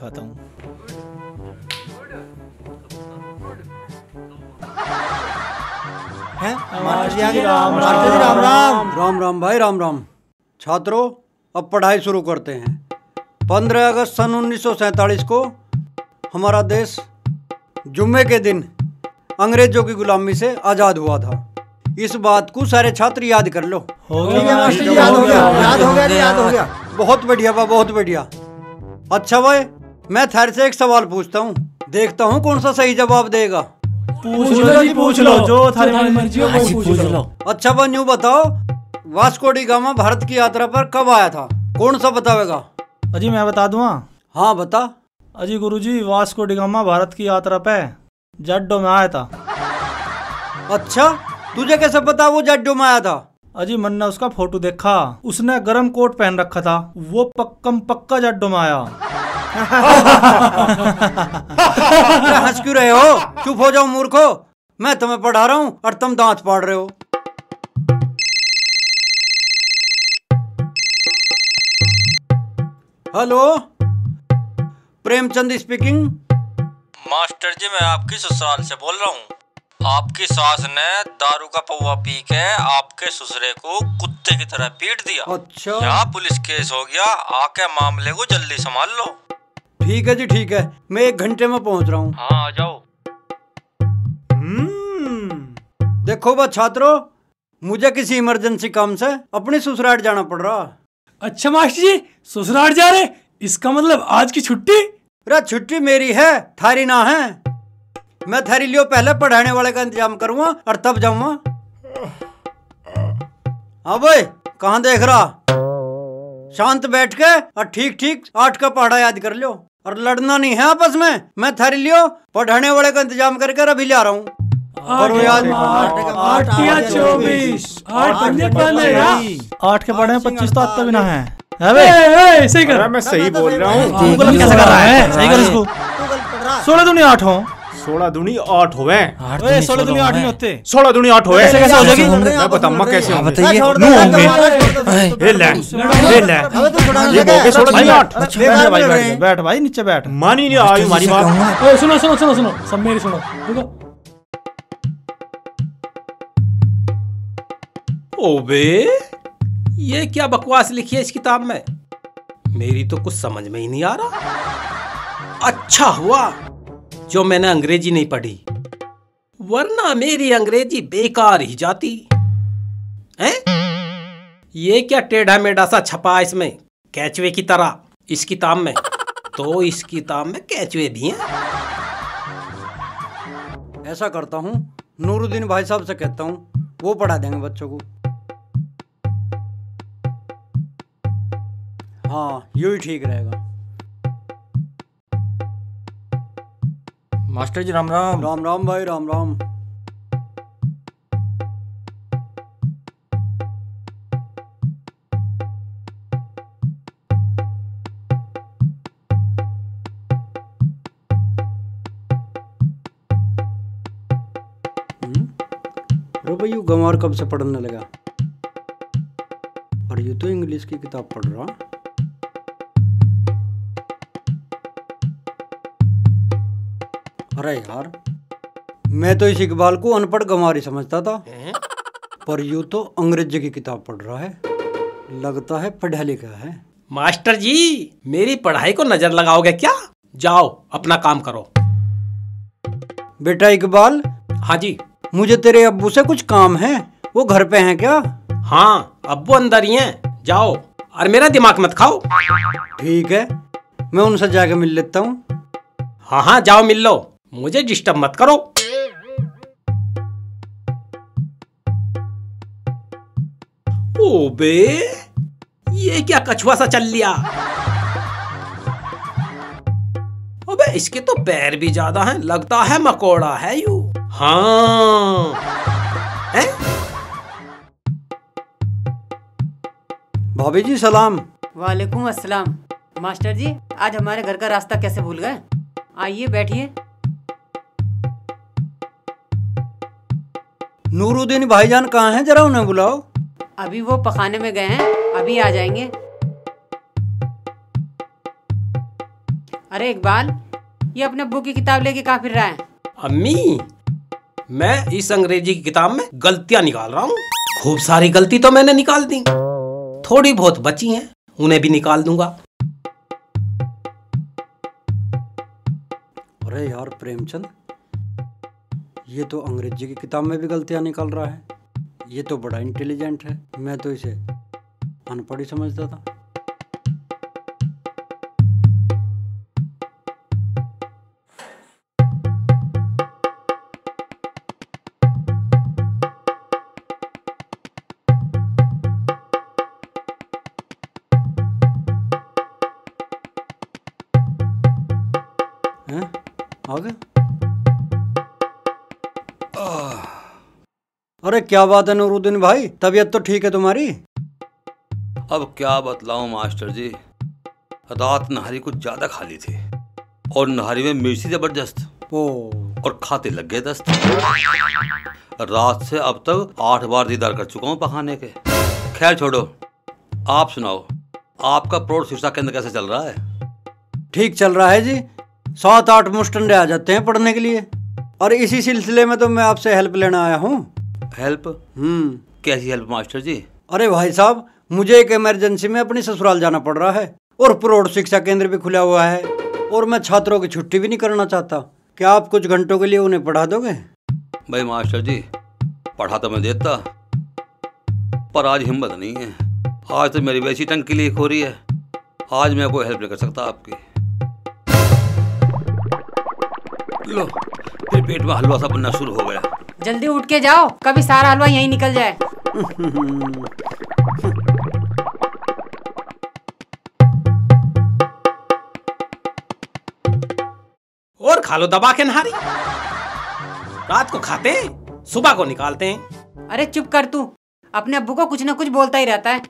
दिखाता हूँ। मास्टर जी राम राम। राम राम भाई राम राम। छात्रों, अब पढ़ाई शुरू करते हैं। 15 अगस्त सन 1947 को हमारा देश जुम्मे के दिन अंग्रेजों की गुलामी से आज़ाद हुआ था। इस बात को सारे छात्र याद कर लो। हो गया मास्टर जी, याद हो गया। बहुत बढ़िया बा, बहुत बढ़िया। अच्छा भाई, मैं थारे से एक सवाल पूछता हूँ, देखता हूँ कौन सा सही जवाब देगा। पूछ लो जो थारी मर्जी हो वो पूछ लो। अच्छा भाई, न्यू बताओ, वास्को डी गामा भारत की यात्रा पर कब आया था? कौन सा बतावेगा? अजी मैं बता दूँ? हाँ बता। अजी गुरुजी, वास्को डी गामा भारत की यात्रा पे जड्डो में आया था। अच्छा, तुझे कैसे पता वो जड्डो में आया था? अजी मैंने उसका फोटो देखा, उसने गरम कोट पहन रखा था, वो पक्का जड्डो में आया। हंस क्यों रहे हो? चुप हो जाओ मूर्खो, मैं तुम्हें पढ़ा रहा हूँ और तुम दांत फाड़ रहे हो। Hello, Premchand speaking. मास्टर जी, मैं आपकी ससुराल से बोल रहा हूँ। आपकी सास ने दारू का पौवा पी के आपके ससुरे को कुत्ते की तरह पीट दिया। अच्छा, यहाँ पुलिस केस हो गया, आके मामले को जल्दी संभाल लो। ठीक है जी, ठीक है, मैं 1 घंटे में पहुंच रहा हूँ। हाँ आ जाओ। देखो बा छात्रों, मुझे किसी इमरजेंसी काम से अपनी ससुराल जाना पड़ रहा। अच्छा मास्टर जी, ससुराल जा रहे, इसका मतलब आज की छुट्टी? अरे छुट्टी मेरी है, थारी ना है। मैं थारी लियो पहले पढ़ाने वाले का इंतजाम करूंगा और तब जाऊंगा। हाँ भाई, कहाँ देख रहा? शांत बैठ के और ठीक ठीक 8 का पढ़ा याद कर लो, और लड़ना नहीं है आपस में। मैं थारी लियो पढ़ाने वाले का इंतजाम करके अभी ले आ रहा हूँ। 8 या 24, 8 के पढ़े 25 तो आता भी ना है। सही कर। मैं सही बोल रहा हूँ। गूगल कैसे कर रहा है? सही कर इसको। 16 दूनी 8 हो। 16 दूनी 8 होवे। 16 दूनी 8 नहीं होते। 16 दूनी 8 होवे। कैसे हो जाएगी? मैं बताऊंगा कैसे होंगे। बताइए। नू होंगे। ये ले। ये बोगे 16 दूनी 8। बैठ भाई, नीचे बैठ। मानी नहीं आई हमारी बात। सुनो सब मेरी सुनो। देखो ओबे, ये क्या बकवास लिखी है इस किताब में? मेरी तो कुछ समझ में ही नहीं आ रहा। अच्छा हुआ जो मैंने अंग्रेजी नहीं पढ़ी, वरना मेरी अंग्रेजी बेकार ही जाती। हैं? ये क्या टेढ़ा मेढ़ा सा छपा इसमें, कैचवे की तरह इस किताब में? तो इस किताब में कैचवे भी हैं। ऐसा करता हूँ, नूरुद्दीन भाई साहब से कहता हूँ, वो पढ़ा देंगे बच्चों को। हाँ, यही ठीक रहेगा। मास्टर जी राम राम। राम राम भाई, राम राम। अरे भाई, यू गंवार कब से पढ़ने लगा? और ये तो इंग्लिश की किताब पढ़ रहा। अरे यार, मैं तो इस इकबाल को अनपढ़ गंवारी समझता था, पर यूं तो अंग्रेजी की किताब पढ़ रहा है। लगता है पढ़ा लिखा है। मास्टर जी, मेरी पढ़ाई को नजर लगाओगे क्या? जाओ अपना काम करो। बेटा इकबाल। हाँ जी। मुझे तेरे अब्बू से कुछ काम है, वो घर पे हैं क्या? हाँ, अब्बू अंदर ही हैं। जाओ और मेरा दिमाग मत खाओ। ठीक है, मैं उनसे जाके मिल लेता हूँ। हाँ जाओ मिल लो, मुझे डिस्टर्ब मत करो। ओबे, ये क्या कछुआ सा चल लिया? अबे इसके तो पैर भी ज्यादा हैं, लगता है मकोड़ा है यू। हाँ है? भाभी जी सलाम। वालेकुम अस्सलाम। मास्टर जी, आज हमारे घर का रास्ता कैसे भूल गए? आइए बैठिए। नूरुद्दीन भाईजान कहाँ हैं? जरा उन्हें बुलाओ। अभी वो पखाने में गए हैं, अभी आ जाएंगे। अरे इकबाल, ये अपने अब्बू की किताब लेके कहाँ फिर रहा है? अम्मी, मैं इस अंग्रेजी की किताब में गलतियां निकाल रहा हूँ। खूब सारी गलती तो मैंने निकाल दी, थोड़ी बहुत बची हैं, उन्हें भी निकाल दूंगा। अरे यार प्रेमचंद, ये तो अंग्रेजी की किताब में भी गलतियां निकाल रहा है। ये तो बड़ा इंटेलिजेंट है, मैं तो इसे अनपढ़ ही समझता था। आ गए? अरे क्या बात है नूरुद्दीन भाई, तबीयत तो ठीक है तुम्हारी? अब क्या बतलाऊं मास्टर जी, रात नहारी कुछ ज्यादा खा ली थी और नहारी में मिर्ची जबरदस्त और खाते लग गए दस्त। रात से अब तक 8 बार दीदार कर चुका हूं पखाने के। खैर छोड़ो, आप सुनाओ, आपका प्रौढ़ शिक्षा केंद्र कैसे चल रहा है? ठीक चल रहा है जी, 7-8 मुस्टंडे आ जाते हैं पढ़ने के लिए, और इसी सिलसिले में तो मैं आपसे हेल्प लेना आया हूँ। हेल्प? कैसी हेल्प मास्टर जी? अरे भाई साहब, मुझे एक इमरजेंसी में अपनी ससुराल जाना पड़ रहा है और प्रौढ़ शिक्षा केंद्र भी खुला हुआ है, और मैं छात्रों की छुट्टी भी नहीं करना चाहता। क्या आप कुछ घंटों के लिए उन्हें पढ़ा दोगे? भाई मास्टर जी, पढ़ा तो मैं देता, पर आज हिम्मत नहीं है। आज तो मेरी वैसी टंकी लीक हो रही है, आज मैं कोई हेल्प नहीं कर सकता आपकी। लो, फिर पेट में हलवा सा बनना शुरू हो गया। जल्दी उठ के जाओ, कभी सारा हलवा यहीं निकल जाए। और खा लो दबा के नहारी, रात को खाते हैं, सुबह को निकालते हैं। अरे चुप कर तू, अपने अब्बू को कुछ ना कुछ बोलता ही रहता है।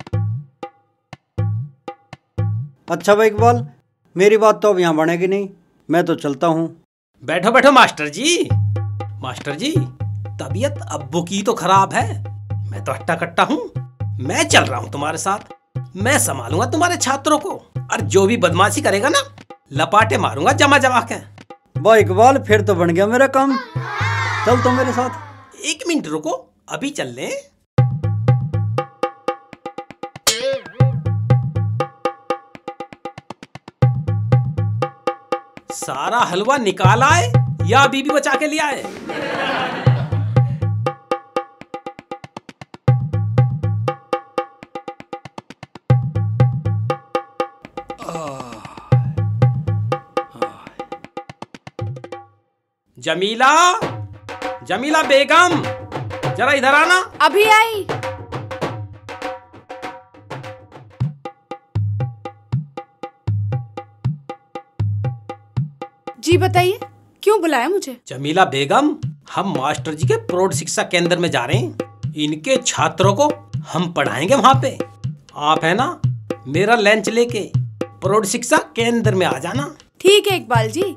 अच्छा भाई इकबाल, मेरी बात तो अब यहाँ बनेगी नहीं, मैं तो चलता हूँ। बैठो बैठो मास्टर जी। मास्टर जी, तबीयत अब्बू की तो खराब है, मैं तो हट्टा कट्टा हूँ। मैं चल रहा हूँ तुम्हारे साथ, मैं संभालूंगा तुम्हारे छात्रों को, और जो भी बदमाशी करेगा ना, लपाटे मारूंगा जमा जमा के। भाई इकबाल, फिर तो बन गया मेरा काम, चल तो मेरे साथ। 1 मिनट रुको, अभी चल लें। सारा हलवा निकाल आए या अभी भी बचा के लिया है? जमीला, जमीला बेगम, जरा इधर आना। अभी आई। जी बताइए, क्यों बुलाया मुझे? जमीला बेगम, हम मास्टर जी के प्रौढ़ शिक्षा केंद्र में जा रहे हैं, इनके छात्रों को हम पढ़ाएंगे वहां पे। आप है ना, मेरा लंच लेके प्रौढ़ शिक्षा केंद्र में आ जाना। ठीक है इकबाल जी,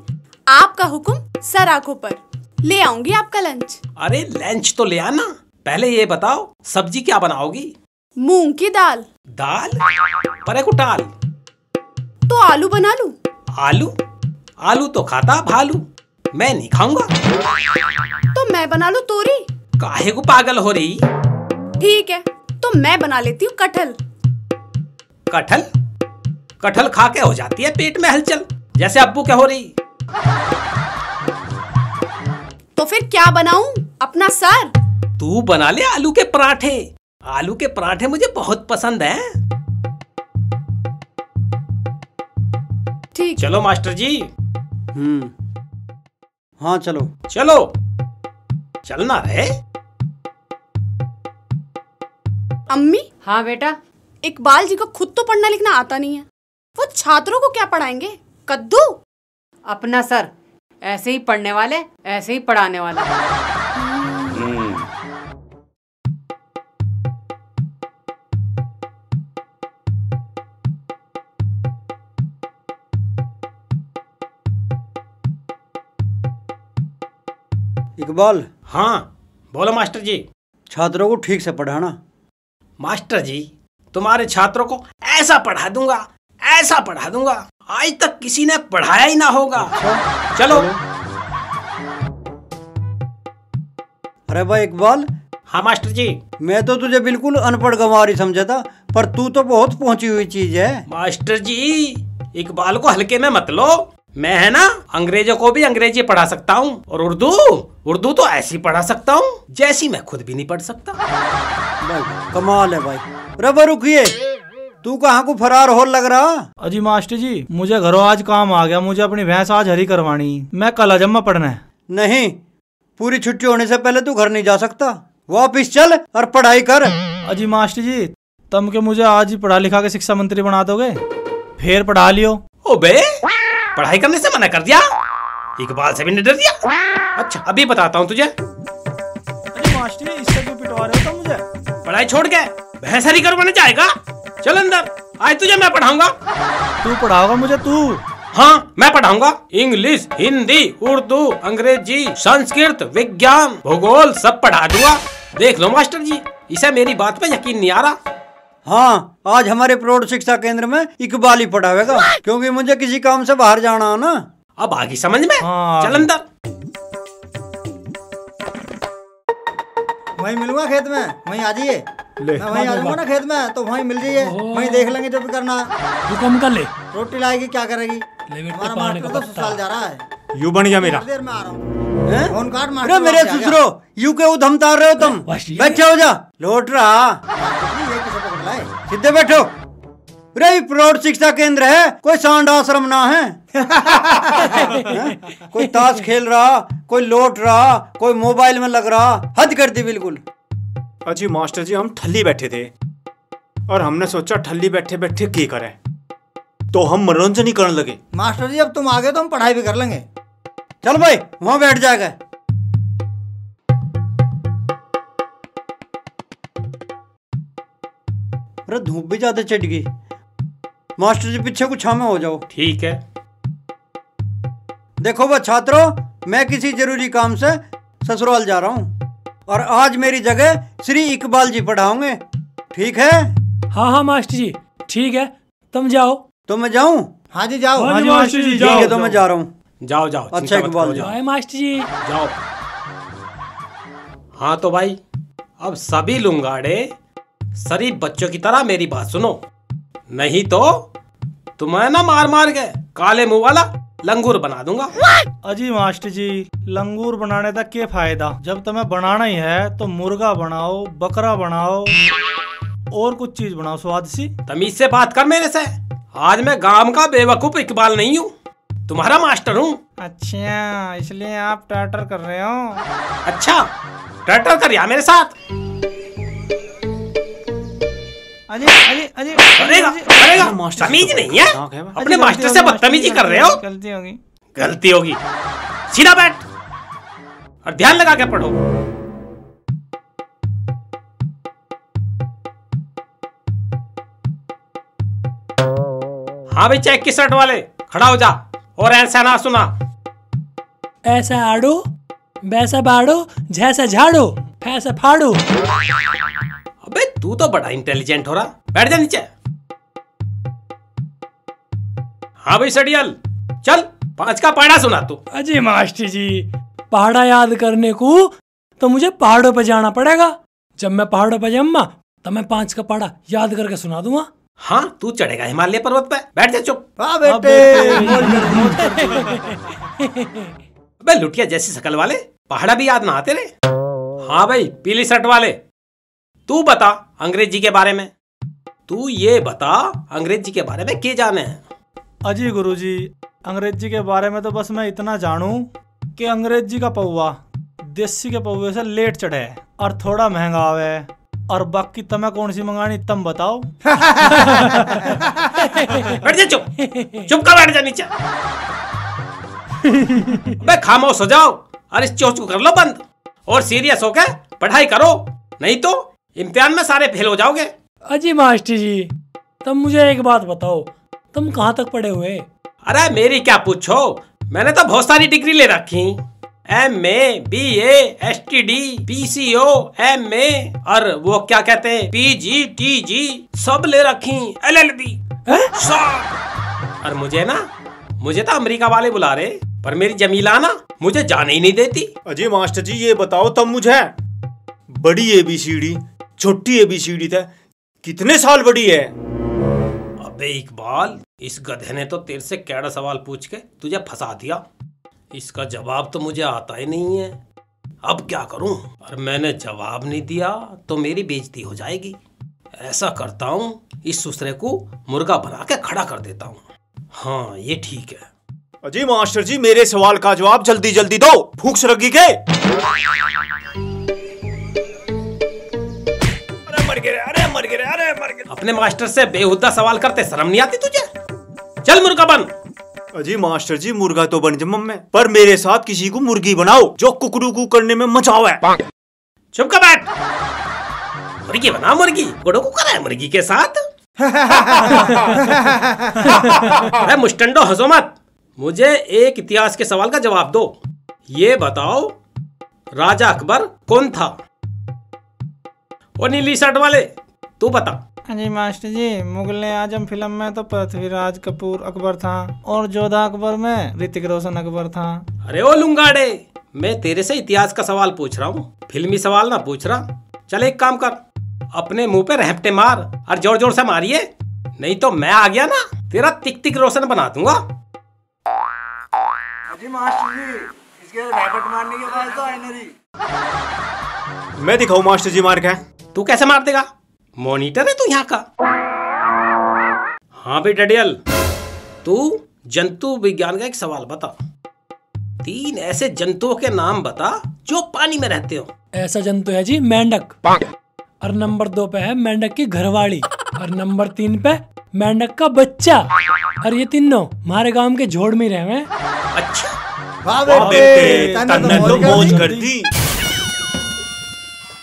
आपका हुक्म सर आंखों पर, ले आऊंगी आपका लंच। अरे लंच तो ले आना, पहले ये बताओ सब्जी क्या बनाओगी? मूंग की दाल। दाल? परे को टाल। तो आलू बना लूं? आलू? आलू तो खाता भालू, मैं नहीं खाऊंगा। तो मैं बना लूं तोरी? काहे को पागल हो रही? ठीक है, तो मैं बना लेती हूँ कटहल। कटहल? कटहल खा के हो जाती है पेट में हलचल, जैसे अब्बू क्या हो रही। तो फिर क्या बनाऊं? अपना सर? तू बना ले आलू के पराठे, आलू के पराठे मुझे बहुत पसंद हैं। ठीक। चलो मास्टर जी। हाँ चलो। चलो, चलना रहे। अम्मी। हाँ बेटा। इकबाल जी को खुद तो पढ़ना लिखना आता नहीं है, वो छात्रों को क्या पढ़ाएंगे? कद्दू? अपना सर, ऐसे ही पढ़ने वाले ऐसे ही पढ़ाने वाले। इकबाल। हाँ बोलो मास्टर जी। छात्रों को ठीक से पढ़ाना। मास्टर जी, तुम्हारे छात्रों को ऐसा पढ़ा दूंगा, ऐसा पढ़ा दूंगा, आज तक किसी ने पढ़ाया ही ना होगा। चलो। अरे भाई इकबाल। हाँ मास्टर जी। मैं तो तुझे बिल्कुल अनपढ़ गंवारी समझा था, पर तू तो बहुत पहुंची हुई चीज है। मास्टर जी इकबाल को हल्के में मत लो। मैं है ना अंग्रेजों को भी अंग्रेजी पढ़ा सकता हूँ, और उर्दू तो ऐसी पढ़ा सकता हूँ जैसी मैं खुद भी नहीं पढ़ सकता। भाई कमाल है भाई। रबर रुकिए, तू कहाँ को फरार हो लग रहा? अजी मास्टर जी मुझे घरों आज काम आ गया, मुझे अपनी भैंस आज हरी करवानी, मैं कल अजम्मा पढ़ना है। नहीं, पूरी छुट्टी होने से पहले तू घर नहीं जा सकता। वापिस चल और पढ़ाई कर। अजी मास्टर जी तुम के मुझे आज ही पढ़ा लिखा के शिक्षा मंत्री बना दोगे? फिर पढ़ा लियो। ओबे पढ़ाई करने से मना कर दिया, इकबाल से भी नहीं डर दिया। अच्छा अभी बताता हूँ तुझे। अरे मास्टर जी इससे क्यों पिटवा रहे हो तुम मुझे? पढ़ाई छोड़ के भैंस हरी करवाने जाएगा? चल अंदर, आज तुझे मैं पढ़ाऊंगा। तू पढ़ाओगा मुझे? तू? हाँ मैं पढ़ाऊंगा। इंग्लिश, हिंदी, उर्दू, अंग्रेजी, संस्कृत, विज्ञान, भूगोल सब पढ़ा दूंगा। देख लो मास्टर जी, इसे मेरी बात पे यकीन नहीं आ रहा। हाँ आज हमारे प्रौढ़ शिक्षा केंद्र में इकबाल ही पढ़ावेगा, क्योंकि मुझे किसी काम से बाहर जाना है ना। अब आगे समझ में। हाँ। चल अंदर। वहीं मिलूंगा खेत में, वहीं आ जाइए। मैं वहीं आ जाऊंगा ना खेत में, तो वहीं मिल जाइए, वहीं देख लेंगे जो भी करना है। तू कम कर ले। रोटी लाएगी क्या करेगी? हमारा मास्टर तो ससुराल जा रहा है। यू बन गया मेरा। देर में आ रहा हूँ। फोन काट मास्टर। अरे मेरे ससुरो, यू के उधमतार रहे हो तुम। बैठे हो जा, लौट रहा। सीधे बैठो। अरे प्रौढ़ शिक्षा केंद्र है, कोई सांड आश्रम ना है। कोई ताश खेल रहा, कोई लौट रहा, कोई मोबाइल में लग रहा। हद कर दी बिल्कुल। अजी मास्टर जी हम ठल्ली बैठे थे और हमने सोचा ठल्ली बैठे बैठे की करें, तो हम मनोरंजन ही करने लगे। मास्टर जी अब तुम आ गए तो हम पढ़ाई भी कर लेंगे। चल भाई वहां बैठ जाएगा। अरे धूप भी ज्यादा चढ़ गई। मास्टर जी पीछे कुछ छामे हो जाओ। ठीक है। देखो वह छात्रों, मैं किसी जरूरी काम से ससुराल जा रहा हूँ और आज मेरी जगह श्री इकबाल जी पढ़ाओगे, ठीक है? हाँ हाँ मास्टर जी ठीक है, तुम जाओ। तो मैं जाऊँ? हाँ जी जाओ। हाँ जी मास्टर जी ठीक है तो मैं जा रहा हूँ। जाओ जाओ। अच्छा इकबाल जाओ मास्टर जी जाओ। हाँ तो भाई अब सभी लुंगाड़े शरीफ बच्चों की तरह मेरी बात सुनो, नहीं तो तुम्हें ना मार मार के काले मुंह वाला लंगूर बना दूंगा। अजी मास्टर जी लंगूर बनाने तक क्या फायदा? जब तुम्हें बनाना ही है तो मुर्गा बनाओ, बकरा बनाओ, और कुछ चीज बनाओ स्वाद सी। तमीज से बात कर मेरे से। आज मैं गांव का बेवकूफ इकबाल नहीं हूँ, तुम्हारा मास्टर हूँ। अच्छा इसलिए आप टाटर कर रहे हो? अच्छा टाटर कर या मेरे साथ? अजी अजी अजी करेगा करेगा। तमीज नहीं है, अपने मास्टर से बदतमीजी कर रहे हो। गलती होगी। गलती होगी। सीधा बैठ और ध्यान लगा के पढ़ो। हाँ भाई चेक की शर्ट वाले खड़ा हो जा और ऐसा ना सुना। ऐसा आड़ो वैसा बाड़ो, जैसा झाड़ो ऐसा फाड़ो। अबे तू तो बड़ा इंटेलिजेंट हो रहा, बैठ जा नीचे। हाँ भाई सडियल चल 5 का पहाड़ा सुना तू। अजी मास्टर जी पहाड़ा याद करने को तो मुझे पहाड़ों पर जाना पड़ेगा। जब मैं पहाड़ों पर जाऊंगा तो मैं 5 का पहाड़ा याद करके सुना दूंगा। हाँ तू चढ़ेगा हिमालय पर्वत पे, बैठ जा चुप। हाँ बेटे। अबे लुटिया जैसी शकल वाले पहाड़ा भी याद ना आते रे। हाँ भाई पीली शर्ट वाले तू बता अंग्रेजी के बारे में। तू ये बता अंग्रेजी के बारे में क्या जाने हैं? अजी गुरुजी अंग्रेजी के बारे में तो बस मैं इतना जानूं कि अंग्रेजी का पौवा देसी के पौवे से लेट चढ़े है और थोड़ा महंगा आवे, और बाकी तुम्हें कौन सी मंगानी तुम बताओ। बैठ जा चुप, चुप का बैठ जा नीचे। अबे खामोश हो जाओ और इस चोच को कर लो बंद और सीरियस होके पढ़ाई करो, नहीं तो इम्तिहान में सारे फेल हो जाओगे। अजी मास्टर जी तुम मुझे एक बात बताओ, तुम कहाँ तक पढ़े हुए? अरे मेरी क्या पूछो, मैंने तो बहुत सारी डिग्री ले रखी। MA, BA, STD, PCO, MA और वो क्या कहते हैं PG, TG सब ले रखी। LLB सब। और मुझे तो अमेरिका वाले बुला रहे, पर मेरी जमीला ना मुझे जाने ही नहीं देती। अजय मास्टर जी ये बताओ तब मुझे, बड़ी ABCD छोटी ABCD था कितने साल बड़ी है? अबे इकबाल, इस गधे ने तो तेरे से कैड़ा सवाल पूछ के तुझे फंसा दिया। इसका जवाब तो मुझे आता ही नहीं है, अब क्या करूं? और मैंने जवाब नहीं दिया तो मेरी बेइज्जती हो जाएगी। ऐसा करता हूं, इस दूसरे को मुर्गा बना के खड़ा कर देता हूं। हाँ ये ठीक है। अजय मास्टर जी मेरे सवाल का जवाब जल्दी जल्दी दो, भूख से लगी के? अपने मास्टर से बेहुदा सवाल करते शर्म नहीं आती तुझे? चल मुर्गा बन। अजी मास्टर जी मुर्गा तो बन जम में, पर मेरे साथ किसी को मुर्गी बनाओ जो कुकड़ू करने में मचाओ है। चुप कर बैठ। मुर्गी बना, मुर्गी गुड़ो को करा है मुर्गी के साथ। अरे मुस्टंडो हंसो मत, मुझे एक इतिहास के सवाल का जवाब दो। ये बताओ राजा अकबर कौन था? वो नीली शर्ट वाले, तू बता। जी मास्टर जी, मुगल आजम फिल्म में तो पृथ्वीराज कपूर अकबर था और जोधा अकबर में ऋतिक रोशन अकबर था। अरे ओ लुंगाड़े, मैं तेरे से इतिहास का सवाल पूछ रहा हूँ, फिल्मी सवाल ना पूछ रहा। चल एक काम कर, अपने मुंह पे रहपटे मार और जोर जोर से मारिए, नहीं तो मैं आ गया ना तेरा तिक तिक रोशन बना दूंगा। अजी मास्टर जी, इसके रहपट मारने के बाद तो आईना जी। मैं दिखाऊं मास्टर जी मार के? तू कैसे मार देगा? मॉनिटर है तू यहाँ का? हाँ भाई डडियल, तू जंतु विज्ञान का एक सवाल बता। 3 ऐसे जंतुओं के नाम बता जो पानी में रहते हो। ऐसा जंतु है जी मेंढक, और नंबर 2 पे है मेंढक की घरवाली, और नंबर 3 पे मेंढक का बच्चा, और ये तीनों हमारे गांव के झोड़ में रहे हैं। अच्छा वाह बेटे, तन्ने तो मौज कर दी।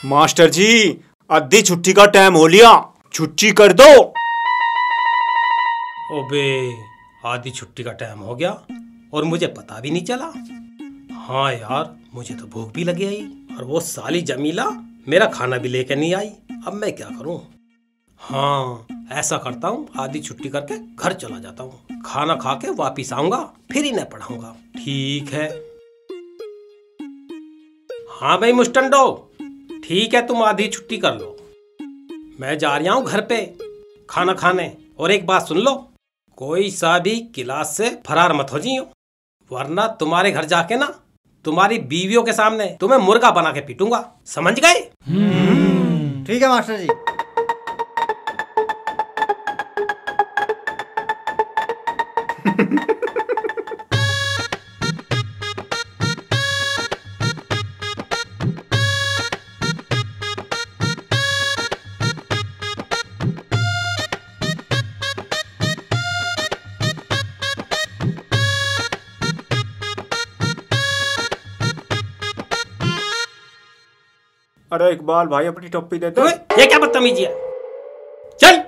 मास्टर जी आधी छुट्टी का टाइम हो लिया, छुट्टी कर दो। ओबे आधी छुट्टी का टाइम हो गया और मुझे पता भी नहीं चला। हाँ यार, मुझे तो भूख भी लगी आई और वो साली जमीला मेरा खाना भी लेकर नहीं आई। अब मैं क्या करूं? हाँ ऐसा करता हूँ, आधी छुट्टी करके घर चला जाता हूँ, खाना खा के वापिस आऊंगा, फिर इन्हें पढ़ाऊंगा। ठीक है। हाँ भाई मुस्टंडो, ठीक है तुम आधी छुट्टी कर लो, मैं जा रहा हूं घर पे खाना खाने। और एक बात सुन लो, कोई सा भी क्लास से फरार मत हो जियो, वरना तुम्हारे घर जाके ना तुम्हारी बीवियों के सामने तुम्हें मुर्गा बना के पीटूंगा, समझ गए? ठीक है मास्टर जी। अरे इकबाल भाई अपनी टोपी दे दो। ये क्या बदतमीजी है? चल।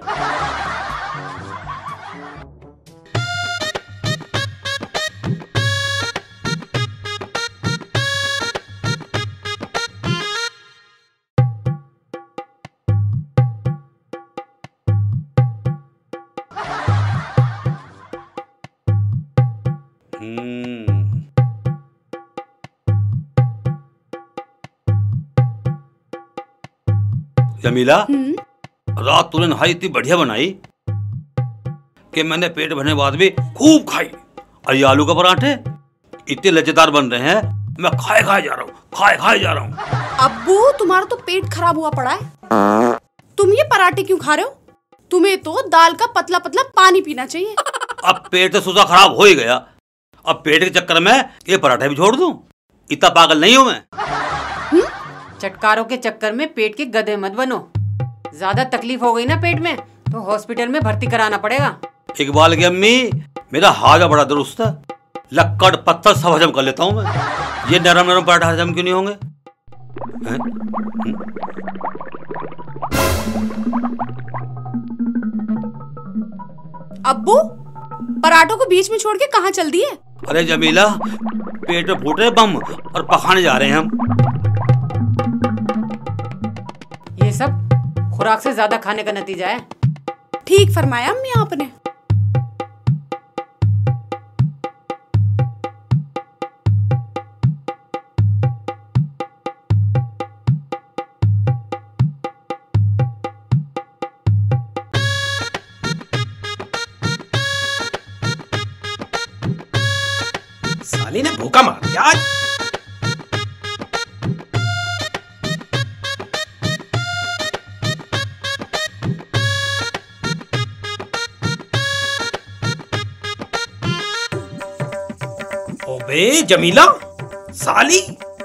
जमीला, रात तूने नहाई इतनी बढ़िया बनाई कि मैंने पेट भरने बाद भी खूब खाई। और ये आलू का पराठे इतने लज्जेदार बन रहे हैं, मैं खाए खाए जा रहा हूँ, खाए खाए जा रहा हूँ। अब्बू तुम्हारा तो पेट खराब हुआ पड़ा है, तुम ये पराठे क्यों खा रहे हो? तुम्हें तो दाल का पतला पतला पानी पीना चाहिए। अब पेट तो सुधा खराब हो ही गया, अब पेट के चक्कर में ये पराठे भी छोड़ दूं? इतना पागल नहीं हूं मैं। चटकारों के चक्कर में पेट के गधे मत बनो, ज्यादा तकलीफ हो गई ना पेट में तो हॉस्पिटल में भर्ती कराना पड़ेगा। इकबाल की अम्मी, मेरा हाजा बड़ा दुरुस्त है, लक्कड़ पत्थर सब हजम कर लेता हूं मैं, ये नरम नरम पराठा हजम क्यों नहीं होंगे? अब्बू पराठों को बीच में छोड़ के कहाँ चल दिए? अरे जमीला, पेट में फूट रहे बम और पखाने जा रहे हैं हम। ये सब खुराक से ज्यादा खाने का नतीजा है। ठीक फरमाया अम्मी आपने। प्याज। ओबे जमीला, साली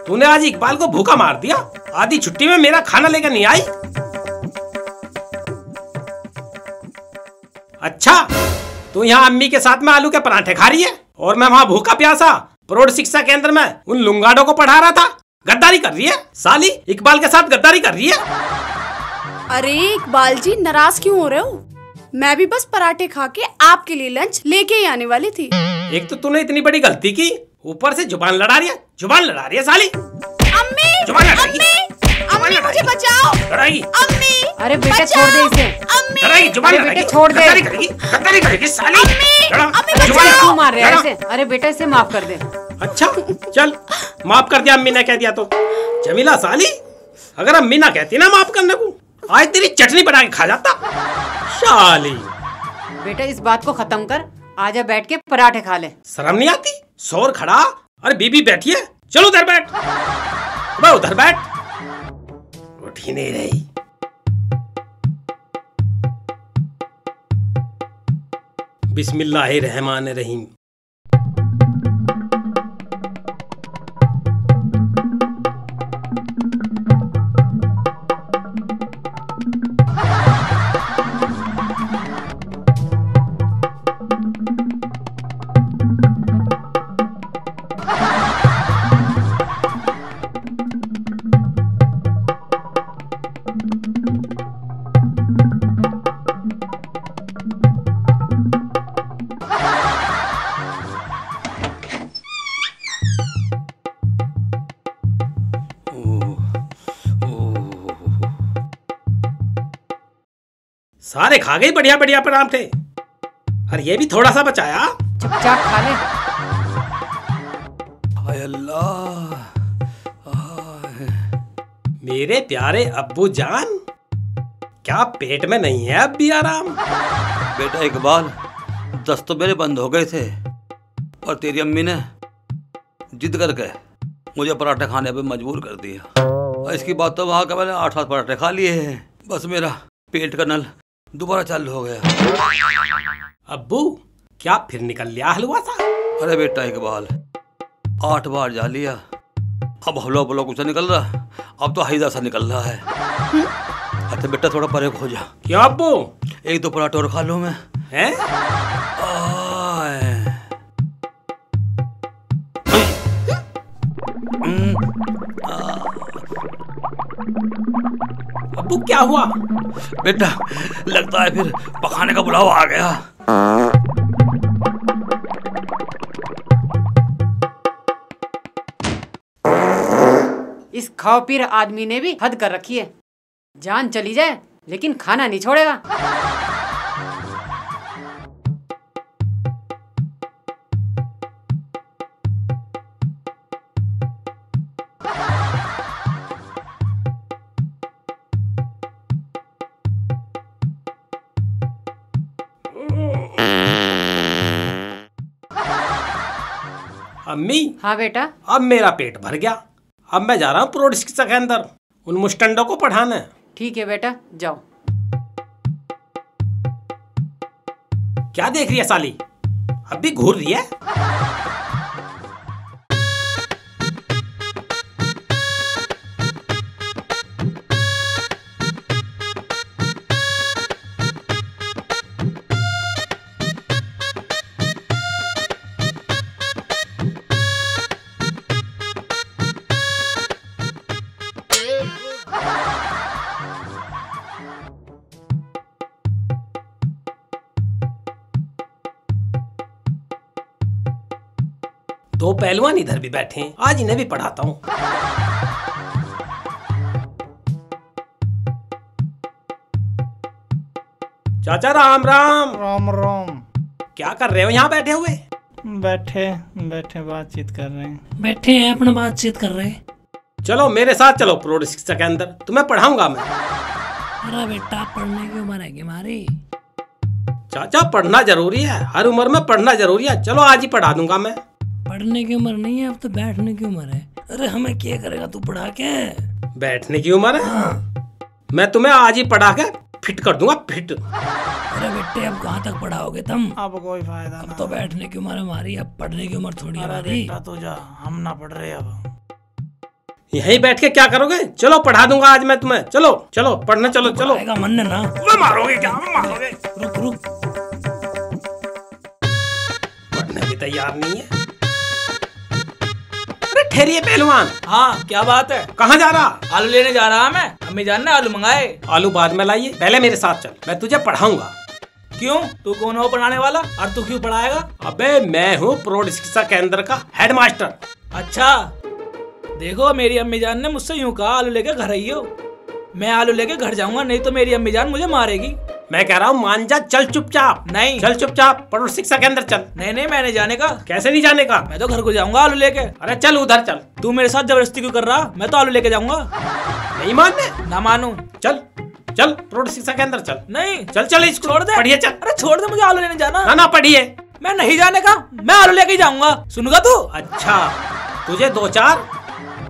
तूने आज इकबाल को भूखा मार दिया। आधी छुट्टी में मेरा खाना लेकर नहीं आई। अच्छा, तू यहाँ अम्मी के साथ में आलू के पराठे खा रही है और मैं वहाँ भूखा प्यासा प्रौढ़ शिक्षा केंद्र में उन लुंगाड़ों को पढ़ा रहा था। गद्दारी कर रही है साली, इकबाल के साथ गद्दारी कर रही है। अरे इकबाल जी, नाराज क्यों हो रहे हो? मैं भी बस पराठे खा के आपके लिए लंच लेके ही आने वाली थी। एक तो तूने इतनी बड़ी गलती की, ऊपर से जुबान लड़ा रही है, जुबान लड़ा रही है साली। अम्मी, जुबान लड़ाएगी, अम्मी मुझे बचाओ। लड़ाएगी। अम्मी, अरे बेटा छोड़ दे इसे। अम्मी, लड़ाएगी, जुबान अरे लड़ाएगी, बेटा छोड़ दे। गद्दारी करेगी साली। अम्मी क्यों मार रहे हैं इसे? अरे बेटा इसे माफ कर दे। अच्छा चल, माफ कर दिया, अम्मी ने कह दिया तो। जमीला साली, अगर अम्मी ना कहती ना माफ करने को, आज तेरी चटनी बना के खा जाता साली। बेटा इस बात को खत्म कर, आजा बैठ के पराठे खा ले। शर्म नहीं आती? शोर खड़ा, अरे बीबी बैठी है, चलो उधर बैठ। अबे उधर बैठ, उठ ही नहीं रही। बिस्मिल्लाहिर्रहमानिर्रहीम। सारे खा गई बढ़िया बढ़िया पराठे, और ये भी थोड़ा सा बचाया। चुपचाप खा ले। हाय अल्लाह, मेरे प्यारे अब्बू जान, क्या पेट में नहीं है अब भी आराम? बेटा इकबाल, दस्त तो मेरे बंद हो गए थे और तेरी अम्मी ने जिद करके मुझे पराठे खाने पे मजबूर कर दिया। और इसकी बात तो वहाँ का मैंने 8-7 पराठे खा लिए हैं, बस मेरा पेट का नल दोबारा चालू हो गया। अब्बू क्या फिर निकल लिया हलवा था? अरे बेटा इकबाल, 8 बार जा लिया, अब हलवा बुला कुछ निकल रहा, अब तो हैजा सा निकल रहा है। अच्छा बेटा थोड़ा परे हो जा। क्यों अब्बू? एक दो पराठे और खा लूं मैं। हैं? अब्बू क्या हुआ? बेटा लगता है फिर पकाने का बुलावा आ गया। इस खाओ पीर आदमी ने भी हद कर रखी है। जान चली जाए लेकिन खाना नहीं छोड़ेगा। अम्मी। हाँ बेटा। अब मेरा पेट भर गया, अब मैं जा रहा हूँ प्रौढ़ शिक्षा के अंदर उन मुस्टंडों को पढ़ाने। ठीक है बेटा जाओ। क्या देख रही है साली, अब भी घूर रही है? दो पहलवान इधर भी बैठे हैं, आज इन्हें भी पढ़ाता हूँ। चाचा राम राम। राम राम। क्या कर रहे हो यहाँ बैठे हुए? बैठे बैठे बातचीत कर रहे हैं। बैठे हैं अपना बातचीत कर रहे हैं। चलो मेरे साथ चलो प्रौढ़ शिक्षा के अंदर, तुम्हें पढ़ाऊंगा मैं। अरे बेटा पढ़ने की उम्र है हमारी। चाचा पढ़ना जरूरी है, हर उम्र में पढ़ना जरूरी है। चलो आज ही पढ़ा दूंगा मैं। पढ़ने की उम्र नहीं है, अब तो बैठने की उम्र है। अरे हमें क्या करेगा तू पढ़ा के? बैठने की उम्र है? मैं तुम्हें आज ही पढ़ा के फिट कर दूंगा, फिट। अरे बेटे अब कहाँ तक पढ़ाओगे तुम? अब कोई फायदा अब तो बैठने की उम्र हमारी, अब पढ़ने की उम्र थोड़ी हमारी। बेटा तो जा, हम ना पढ़ रहे अब। यहीं बैठ के क्या करोगे? चलो पढ़ा दूंगा आज मैं तुम्हें। चलो चलो पढ़ने चलो। चलो मन ना मैं मारोगे क्या? मैं मारोगे? रुक पढ़ने की तैयार नहीं है। अरे ठहरिए पहलवान। हाँ क्या बात है? कहाँ जा रहा? आलू लेने जा रहा मैं। अम्मी जान ने आलू मंगाए। आलू बाद में लाइए, पहले मेरे साथ चल, मैं तुझे पढ़ाऊंगा। क्यों? तू कौन हो पढ़ाने वाला और तू क्यों पढ़ाएगा? अबे मैं हूँ प्रौढ़ शिक्षा केंद्र का हेडमास्टर। अच्छा देखो, मेरी अम्मी जान ने मुझसे यूं कहा आलू लेके घर आइयो। मैं आलू लेके घर जाऊंगा, नहीं तो मेरी अम्मी जान मुझे मारेगी। मैं कह रहा हूँ मान जा, चल चुपचाप। नहीं चल चुपचाप, प्रौढ़ शिक्षा केंद्र चल। नहीं मैं नहीं जाने का। कैसे नहीं जाने का? मैं तो घर को जाऊंगा आलू लेके। अरे चल उधर चल। तू मेरे साथ जबरदस्ती क्यों कर रहा? मैं तो आलू लेके जाऊंगा। नहीं मानने? ना मानू। चल चल प्रौढ़ शिक्षा केंद्र चल। नहीं चल इसको छोड़ दे। पढ़िए चल। अरे छोड़ दे, मुझे आलू लेने जाना। ना पढ़िए। मैं नहीं जाने का, मैं आलू लेके जाऊंगा। सुनूंगा तू? अच्छा तुझे 2-4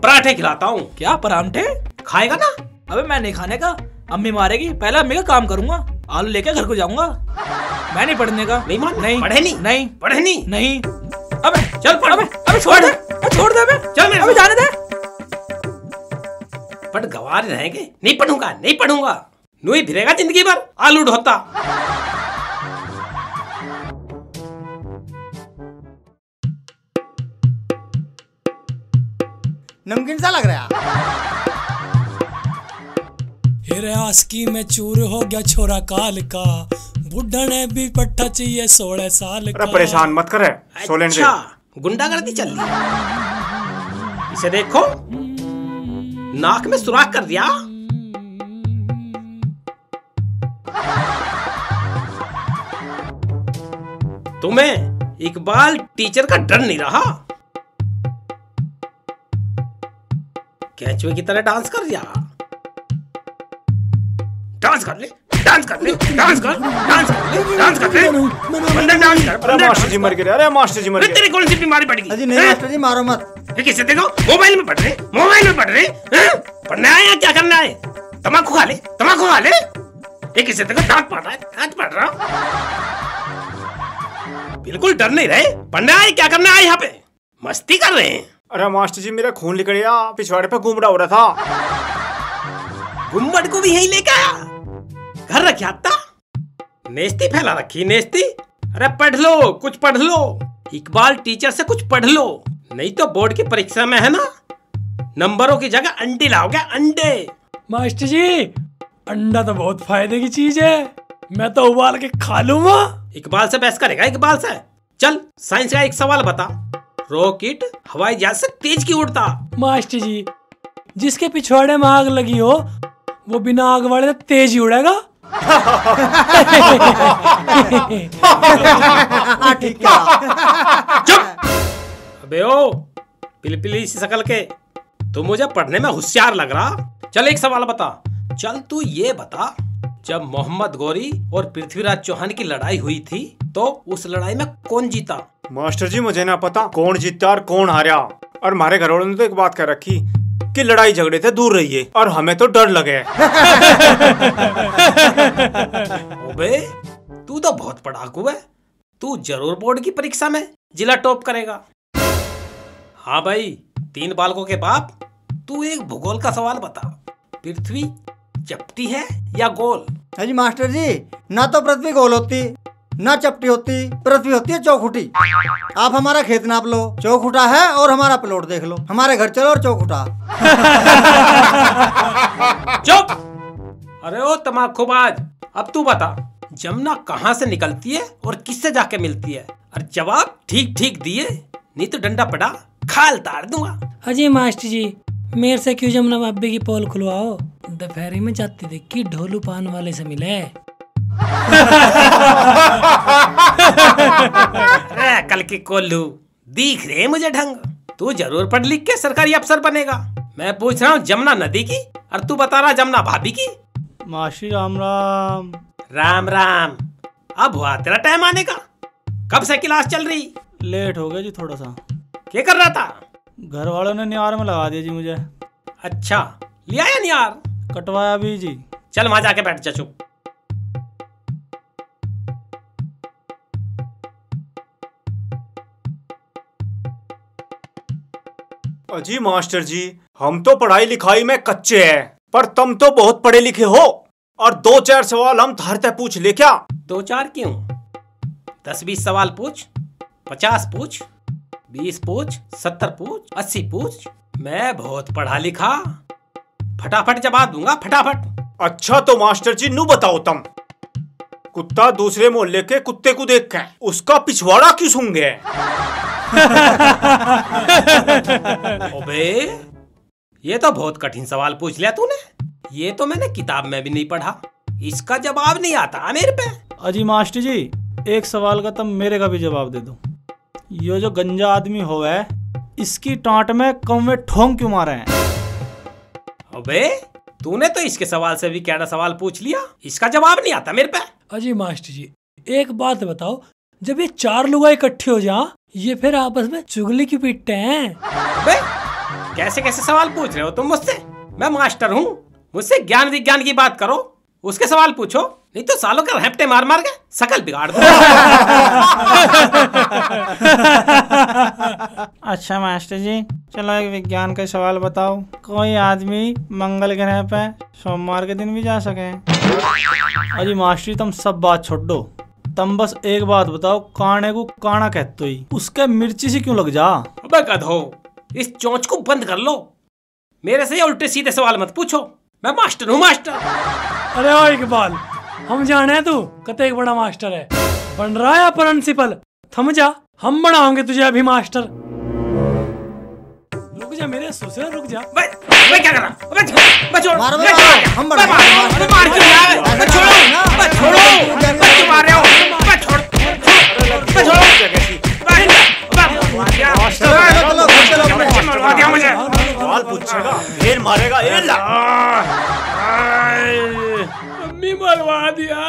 पराठे खिलाता हूँ। क्या पराठे? खाएगा ना? अबे मैं नहीं खाने का, अम्मी मारेगी। पहले अम्मी का काम करूंगा, आलू लेके घर को जाऊंगा। मैं नहीं पढ़ने का। नहीं मान? नहीं पढ़े नहीं? नहीं पढ़े नहीं? नहीं। अबे चल पढ़। अबे छोड़ दे, छोड़ दे। चल मेरे अबे जाने दे। पढ़ गवार रहेंगे। नहीं पढ़ूंगा। नूही फिरेगा जिंदगी भर आलू ढोता। नमकीन सा लग रहा है। हेरे आस्की में चूर हो गया छोरा काल का, बुढ़ा ने भी पट्टा चाहिए 16 साल का। अरे परेशान मत करे, सो लेने दे। अच्छा गुंडागर्दी चल रही। इसे देखो, नाक में सुराख कर दिया। तुम्हें इकबाल टीचर का डर नहीं रहा? कैचुए की तरह डांस कर दिया। डांस कर ले। अरे मास्टर जी मर गए। तेरी कौन सी बीमारी पड़ गई? अजी नहीं मास्टर जी, मारो मत। किसे देखो मोबाइल में पढ़ रहे। पढ़ने आए या क्या करना है? तम्बाकू खा ले। किसे देखो दांत पड़ रहा। बिल्कुल डर नहीं रहे। पढ़ने आए क्या करना है? यहाँ पे मस्ती कर रहे हैं। अरे मास्टर जी मेरा खून निकल गया, पिछवाड़े पे घूमड़ा हो रहा था। गुम्बद को भी यही लेके आया, घर रखा था। नेस्ती फैला रखी नेस्ती। अरे पढ़ लो, कुछ पढ़ लो। इकबाल टीचर से कुछ पढ़ लो, नहीं तो बोर्ड की परीक्षा में है ना, नंबरों की जगह अंडे लाओगे, अंडे। मास्टर जी अंडा तो बहुत फायदे की चीज है, मैं तो उबाल के खा लूंगा। इकबाल से बहस करेगा? इकबाल से? चल साइंस का एक सवाल बता। रॉकेट हवाई जहाज से तेज क्यों उड़ता? मास्टर जी जिसके पिछवाड़े में आग लगी हो वो बिना आग वाले तेज ही उड़ेगा। ठीक है। चुप। अबे ओ पिलपिली सी शकल के, तू मुझे पढ़ने में होशियार लग रहा। चल एक सवाल बता। चल तू ये बता, जब मोहम्मद गौरी और पृथ्वीराज चौहान की लड़ाई हुई थी तो उस लड़ाई में कौन जीता? मास्टर जी मुझे ना पता कौन जीता और कौन हारा। और हमारे घर वालों ने तो एक बात कह रखी कि लड़ाई झगड़े से दूर रहिए, और हमें तो डर लगे। ओबे तू तो बहुत पढ़ाकू है, तू जरूर बोर्ड की परीक्षा में जिला टॉप करेगा। हाँ भाई 3 बालकों के बाप, तू एक भूगोल का सवाल बता। पृथ्वी चपटी है या गोल? अजी मास्टर जी ना तो पृथ्वी गोल होती, ना चपटी होती, पृथ्वी होती है चौखुटी। आप हमारा खेत नाप लो, चौखुटा है, और हमारा प्लॉट देख लो, हमारे घर चलो और चौखुटा। चुप। अरे ओ तमाकूबाज, अब तू बता जमुना कहाँ से निकलती है और किससे जाके मिलती है? और जवाब ठीक ठीक दिए, नहीं तो डंडा पड़ा खाल तार दूंगा। अजय मास्टर जी मेरे से क्यों जमुना भाभी की पोल खुलवाओ, दोपहरी में जाती देखी ढोलू पान वाले से मिले। अरे कल के कोल्लू दिख रहे मुझे ढंग, तू जरूर पढ़ लिख के सरकारी अफसर बनेगा। मैं पूछ रहा हूँ जमुना नदी की, और तू बता रहा जमुना भाभी की। मासी राम राम। राम राम। अब हुआ तेरा टाइम आने का, कब से क्लास चल रही? लेट हो गया जी थोड़ा सा। क्या कर रहा था? घर वालों ने निहार में लगा दिया जी मुझे। अच्छा, लिया या निहार? कटवाया भी जी। चल वहां जाके बैठ जा चुप। अजी मास्टर जी, हम तो पढ़ाई लिखाई में कच्चे हैं, पर तुम तो बहुत पढ़े लिखे हो, और 2-4 सवाल हम थारते पूछ ले क्या? 2-4 क्यों? 10-20 सवाल पूछ, 50 पूछ, 20 पूछ, 70 पूछ, 80 पूछ। मैं बहुत पढ़ा लिखा, फटाफट जवाब दूंगा, फटाफट। अच्छा तो मास्टर जी नू बताओ तुम, कुत्ता दूसरे मोहल्ले के कुत्ते को देख के उसका पिछवाड़ा क्यों सूंघे? अबे ये तो बहुत कठिन सवाल पूछ लिया तूने। ये तो मैंने किताब में भी नहीं पढ़ा, इसका जवाब नहीं आता मेरे पे। अजी मास्टर जी, एक सवाल का तुम मेरे का भी जवाब दे दो। ये जो गंजा आदमी हो है, इसकी टांट में कौवे ठोंग क्यों मारे हैं? अबे तूने तो इसके सवाल से भी कैडा सवाल पूछ लिया, इसका जवाब नहीं आता मेरे पे। अजी मास्टर जी, एक बात बताओ, जब ये 4 लोग इकट्ठे हो जा, ये फिर आपस में चुगली क्यों पीटते हैं? अबे कैसे कैसे सवाल पूछ रहे हो तुम मुझसे? मैं मास्टर हूँ, मुझसे ज्ञान विज्ञान की बात करो, उसके सवाल पूछो, नहीं तो सालों का रैप्टे मार मार के शकल बिगाड़ दो। अच्छा मास्टर जी, चलो एक विज्ञान का सवाल बताओ। कोई आदमी मंगल ग्रह पे सोमवार के दिन भी जा सके? अजी मास्टर जी, तुम सब बात छोड़ दो, तुम बस एक बात बताओ, काने को काना कहते ही उसके मिर्ची से क्यों लग जा? अबे गधो, इस चोंच को बंद कर लो, मेरे से उल्टे सीधे सवाल मत पूछो, मैं मास्टर हूँ मास्टर। अरे ओ इकबाल, हम जाने तू कते एक बड़ा मास्टर है, बन रहा है प्रिंसिपल। थम जा, हम बनाओगे तुझे अभी मास्टर। रुक जा मेरे ससुर, रुक जा। मैं क्या कर रहा? अबे छोड़, मारो, मैं हम मार क्यों रहा है? मैं छोड़ो, मैं छोड़ो, मैं क्यों मार रहे हो? मैं छोड़, मैं छोड़ो, मरवा दिया मुझे। सवाल पूछेगा फिर मारेगा, ये ला। अम्मी मरवा दिया,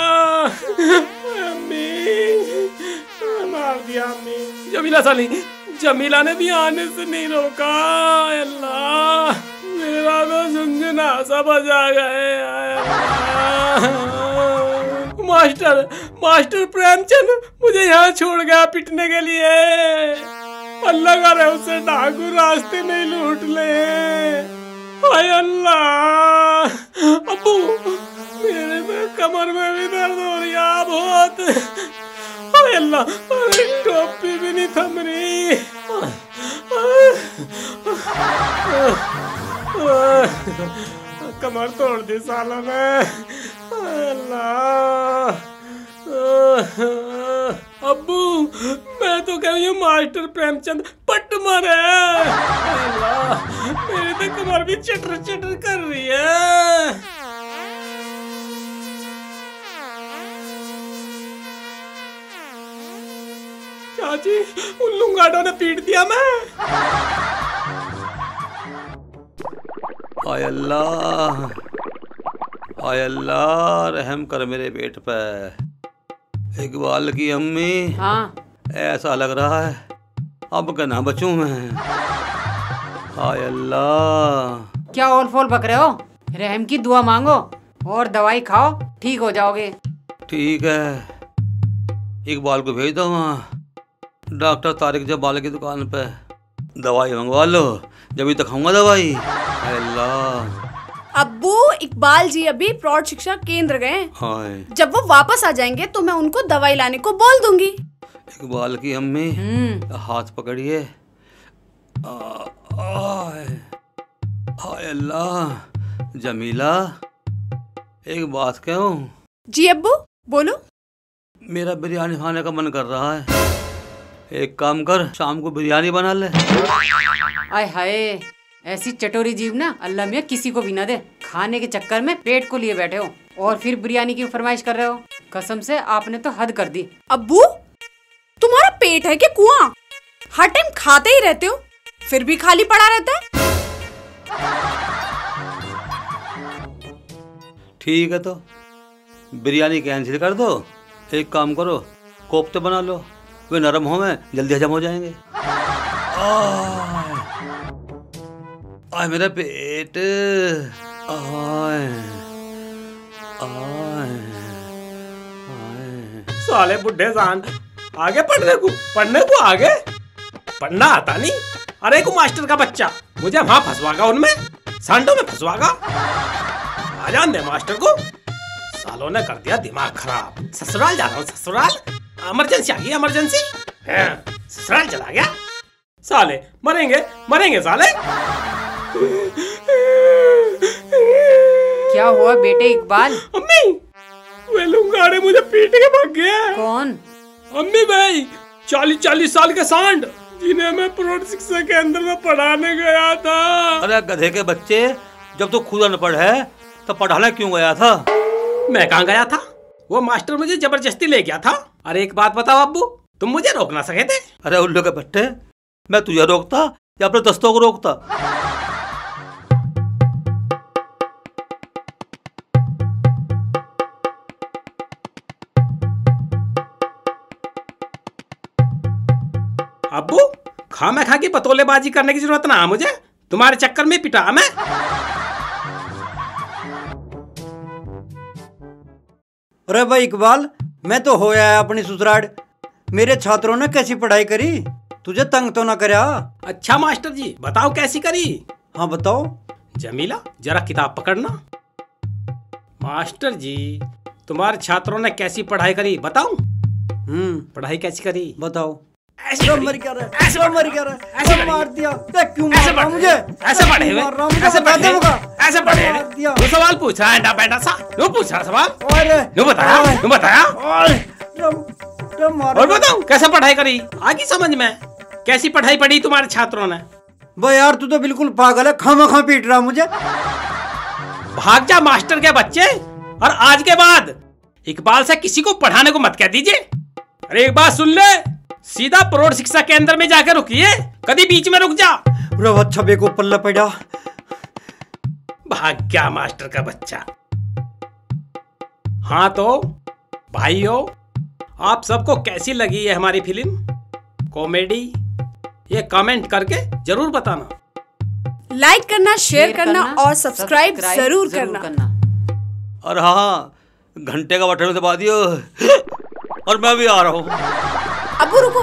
अम्मी मार दिया अम्मी। जमीला साली, जमीला ने भी आने से नहीं रोका। अल्लाह, मेरा तो झुंझुना सा बजा गए। मास्टर, मास्टर प्रेमचंद मुझे यहाँ छोड़ गया पिटने के लिए। अल्लाह करे उसे डाकू रास्ते में लूट ले। हाय अल्लाह, अब्बू मेरे में कमर में भी दर्द हो रही है बहुत। हाय अल्लाह, अरे टोपी भी नहीं थम रही। कमर तोड़ दी साला ने। अल्लाह, अब्बू मैं तो कह रही हूँ मास्टर प्रेमचंद पट मारे। अल्लाह, मेरी तो कमर भी चटर चटर कर रही है। चाची, उन लुंगाडों ने पीट दिया मैं। आय अल्लाह, आय अल्लाह, रहम कर मेरे पेट पे। इकबाल की अम्मी, हाँ ऐसा लग रहा है अब कहना बचूं मैं। आय अल्लाह। क्या ओल फोल बक रहे हो? रहम की दुआ मांगो और दवाई खाओ, ठीक हो जाओगे। ठीक है, इकबाल को भेज दो वहाँ डॉक्टर तारिक जब्बाल की दुकान पे, दवाई मंगवा लो, जब तक खाऊंगा दवाई। आय अल्लाह। अब्बू, इकबाल जी अभी प्रौढ़ शिक्षा केंद्र गए। हाय, जब वो वापस आ जाएंगे तो मैं उनको दवाई लाने को बोल दूंगी। इकबाल की अम्मी हाथ पकड़िए। हाय अल्लाह। जमीला, एक बात कहूँ? जी अब्बू, बोलो। मेरा बिरयानी खाने का मन कर रहा है, एक काम कर, शाम को बिरयानी बना ले। आय हाय, ऐसी चटोरी जीव ना अल्लाह मियाँ किसी को भी ना दे। खाने के चक्कर में पेट को लिए बैठे हो और फिर बिरयानी की फरमाइश कर रहे हो। कसम से आपने तो हद कर दी। अब्बू, तुम्हारा पेट है क्या कुआं? हर टाइम खाते ही रहते हो, फिर भी खाली पड़ा रहता है। ठीक है, तो बिरयानी कैंसिल कर दो, एक काम करो, कोफ्ते बना लो, वे नरम हो में जल्दी हजम हो जाएंगे। आय मेरा पेट, आय आय आय। साले बुढ़े जान आगे पढ़ने को आगे पढ़ना आता नहीं। अरे को मास्टर का बच्चा मुझे वहां फंसवागा, उनमें सांडों में फंसवागा। आ जान दे मास्टर को, सालों ने कर दिया दिमाग खराब। ससुराल जा रहा हूँ, ससुराल इमरजेंसी आ गई, इमरजेंसी। ससुराल चला गया, साले मरेंगे साले। क्या हुआ बेटे इकबाल? अम्मी वे लुंगाड़े मुझे पीट के भाग गया। कौन? अम्मी भाई 40 साल के सांड जिन्हें मैं प्रौढ़ शिक्षा केंद्र में पढ़ाने गया था। अरे गधे के बच्चे, जब तू खुद अनपढ़ है तो पढ़ाने क्यों गया था? मैं कहाँ गया था, वो मास्टर मुझे जबरदस्ती ले गया था। अरे एक बात बताओ अब्बू, तुम मुझे रोक ना सके थे? अरे उल्लू के बट्टे, मैं तुझे रोकता या अपने दोस्तों को रोकता? अब्बू खामा खा के पतोलेबाजी करने की जरूरत ना है मुझे, तुम्हारे चक्कर में पिटा मैं। अरे भाई इकबाल, मैं तो होया है अपनी ससुराल। मेरे छात्रों ने कैसी पढ़ाई करी, तुझे तंग तो ना करया? अच्छा मास्टर जी बताओ कैसी करी? हाँ बताओ। जमीला जरा किताब पकड़ना। मास्टर जी तुम्हारे छात्रों ने कैसी पढ़ाई करी बताऊं? पढ़ाई कैसी करी बताओ। ऐसे मार दिया, क्यों मार रहा मुझे? ऐसे पढ़े हुए, ऐसे पढ़े वो सवाल पूछ रहा है ना बेटा सा, वो पूछ रहा सवाल। नो बताया और बताओ कैसे पढ़ाई करी? आगे समझ में कैसी पढ़ाई पढ़ी तुम्हारे छात्रों ने? भाई यार तू तो बिल्कुल पागल है, खामा पीट रहा मुझे। भाग जा मास्टर के बच्चे, और आज के बाद इकबाल से किसी को पढ़ाने को मत कह दीजिए। अरे एक बात सुन ले, सीधा प्रौढ़ शिक्षा केंद्र में जाकर रुकिए, कभी बीच में रुक जा। अच्छा बेको पल्ला पड़ा। भाग गया मास्टर का बच्चा। हाँ तो भाइयों, आप सबको कैसी लगी है हमारी फिल्म कॉमेडी, ये कमेंट करके जरूर बताना। लाइक करना, शेयर करना और सब्सक्राइब जरूर करना। और हाँ, घंटे का बटन दबा दियो। और मैं भी आ रहा हूँ। अब्बू रुको।